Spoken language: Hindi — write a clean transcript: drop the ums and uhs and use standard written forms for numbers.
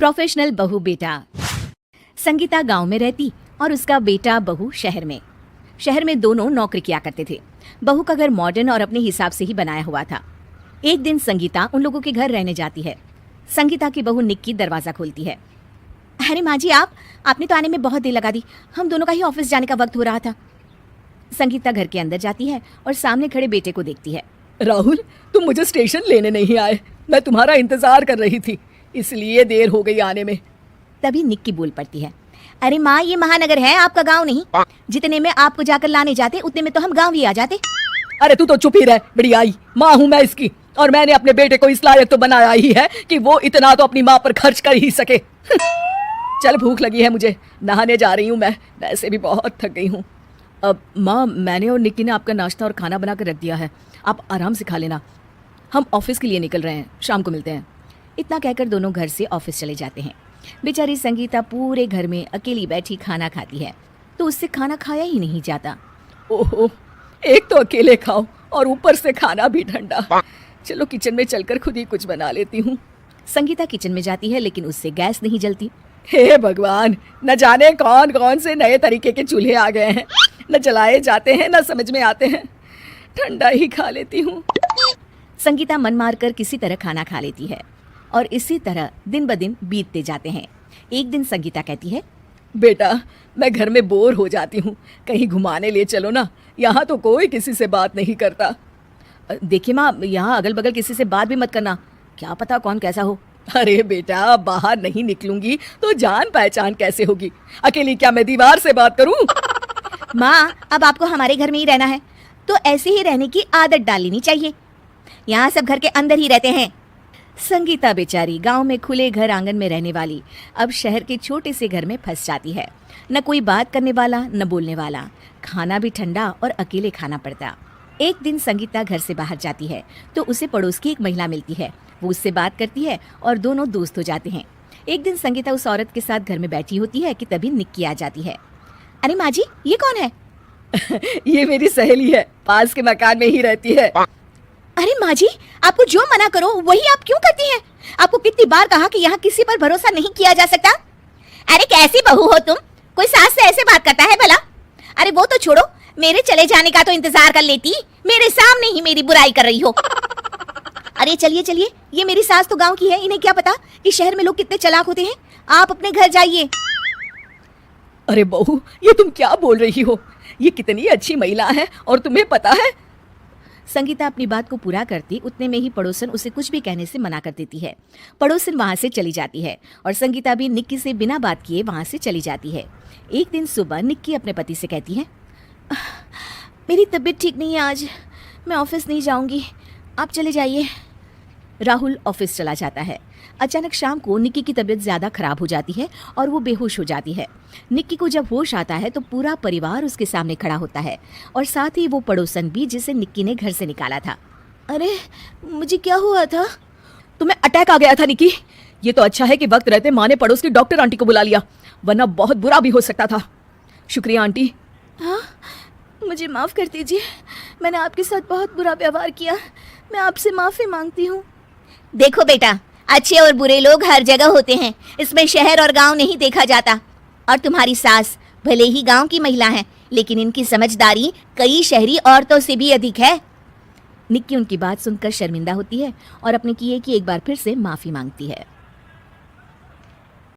प्रोफेशनल बहू बेटा। संगीता गांव में रहती और उसका बेटा बहू शहर में दोनों नौकरी किया करते थे। बहू का घर मॉडर्न और अपने हिसाब से ही बनाया हुआ था। एक दिन संगीता उन लोगों के घर रहने जाती है। संगीता की बहू निक्की दरवाजा खोलती है। अरे माँ जी, आपने तो आने में बहुत देर लगा दी। हम दोनों का ही ऑफिस जाने का वक्त हो रहा था। संगीता घर के अंदर जाती है और सामने खड़े बेटे को देखती है। राहुल, तुम मुझे स्टेशन लेने नहीं आए। मैं तुम्हारा इंतजार कर रही थी, इसलिए देर हो गई आने में। तभी निक्की बोल पड़ती है, अरे माँ, ये महानगर है, आपका गांव नहीं। जितने में आपको जाकर लाने जाते उतने में तो हम गांव ही आ जाते। अरे तू तो चुप ही रह, बड़ी आई। माँ हूँ मैं इसकी, और मैंने अपने बेटे को इस लायक तो बनाया ही है कि वो इतना तो अपनी माँ पर खर्च कर ही सके। चल, भूख लगी है मुझे, नहाने जा रही हूँ मैं, वैसे भी बहुत थक गई हूँ। अब माँ, मैंने और निक्की ने आपका नाश्ता और खाना बना कर रख दिया है, आप आराम से खा लेना। हम ऑफिस के लिए निकल रहे हैं, शाम को मिलते हैं। इतना कहकर दोनों घर से ऑफिस चले जाते हैं। बेचारी संगीता पूरे घर में अकेली बैठी खाना खाती है, तो उससे खाना खाया ही नहीं जाता। ओहो, एक तो अकेले खाओ और ऊपर से खाना भी ठंडा। चलो किचन में चलकर खुद ही कुछ बना लेती हूँ। संगीता किचन में जाती है, लेकिन उससे गैस नहीं जलती। हे भगवान, न जाने कौन कौन से नए तरीके के चूल्हे आ गए हैं, न जलाए जाते हैं न समझ में आते हैं। ठंडा ही खा लेती हूँ। संगीता मन मारकर किसी तरह खाना खा लेती है और इसी तरह दिन ब दिन बीतते जाते हैं। एक दिन संगीता कहती है, बेटा, मैं घर में बोर हो जाती हूँ, कहीं घुमाने ले चलो ना, यहाँ तो कोई किसी से बात नहीं करता। देखिए माँ, यहाँ अगल बगल किसी से बात भी मत करना, क्या पता कौन कैसा हो। अरे बेटा, बाहर नहीं निकलूंगी तो जान पहचान कैसे होगी? अकेली क्या मैं दीवार से बात करूँ? माँ, अब आपको हमारे घर में ही रहना है तो ऐसे ही रहने की आदत डाल लेनी चाहिए। यहाँ सब घर के अंदर ही रहते हैं। संगीता बेचारी गांव में खुले घर आंगन में रहने वाली अब शहर के छोटे से घर में फंस जाती है। न कोई बात करने वाला, न बोलने वाला, खाना भी ठंडा और अकेले खाना पड़ता। एक दिन संगीता घर से बाहर जाती है तो उसे पड़ोस की एक महिला मिलती है। वो उससे बात करती है और दोनों दोस्त हो जाते हैं। एक दिन संगीता उस औरत के साथ घर में बैठी होती है कि तभी निक्की आ जाती है। अरे माँ जी, ये कौन है? ये मेरी सहेली है, पास के मकान में ही रहती है। अरे माँ जी, आपको जो मना करो वही आप क्यों करती हैं? आपको कितनी बार कहा कि यहाँ किसी पर भरोसा नहीं किया जा सकता। अरे कैसी बहू हो तुम, कोई सास से ऐसे बात करता है भला? अरे वो तो छोड़ो, मेरे चले जाने का तो इंतजार कर लेती, मेरे सामने ही मेरी बुराई कर रही हो। अरे चलिए चलिए, ये मेरी सास तो गांव की है, इन्हें क्या पता कि शहर में लोग कितने चालाक होते हैं। आप अपने घर जाइए। अरे बहू, ये तुम क्या बोल रही हो? ये कितनी अच्छी महिला है और तुम्हें पता है? संगीता अपनी बात को पूरा करती उतने में ही पड़ोसन उसे कुछ भी कहने से मना कर देती है। पड़ोसन वहां से चली जाती है और संगीता भी निक्की से बिना बात किए वहां से चली जाती है। एक दिन सुबह निक्की अपने पति से कहती है, मेरी तबीयत ठीक नहीं है आज, मैं ऑफिस नहीं जाऊंगी, आप चले जाइए। राहुल ऑफिस चला जाता है। अचानक शाम को निक्की की तबीयत ज्यादा खराब हो जाती है और वो बेहोश हो जाती है। निक्की को जब होश आता है तो पूरा परिवार उसके सामने खड़ा होता है और साथ ही वो पड़ोसन भी जिसे निक्की ने घर से निकाला था। अरे मुझे क्या हुआ था? तुम्हें अटैक आ गया था निक्की। ये तो अच्छा है कि वक्त रहते माँ ने पड़ोस की डॉक्टर आंटी को बुला लिया, वरना बहुत बुरा भी हो सकता था। शुक्रिया आंटी। हाँ, मुझे माफ़ कर दीजिए, मैंने आपके साथ बहुत बुरा व्यवहार किया, मैं आपसे माफ़ी मांगती हूँ। देखो बेटा, अच्छे और बुरे लोग हर जगह होते हैं, इसमें शहर और गांव नहीं देखा जाता। और तुम्हारी सास भले ही गांव की महिला है, लेकिन इनकी समझदारी कई शहरी औरतों से भी अधिक है। निक्की उनकी बात सुनकर शर्मिंदा होती है और अपने किए की एक बार फिर से माफ़ी मांगती है।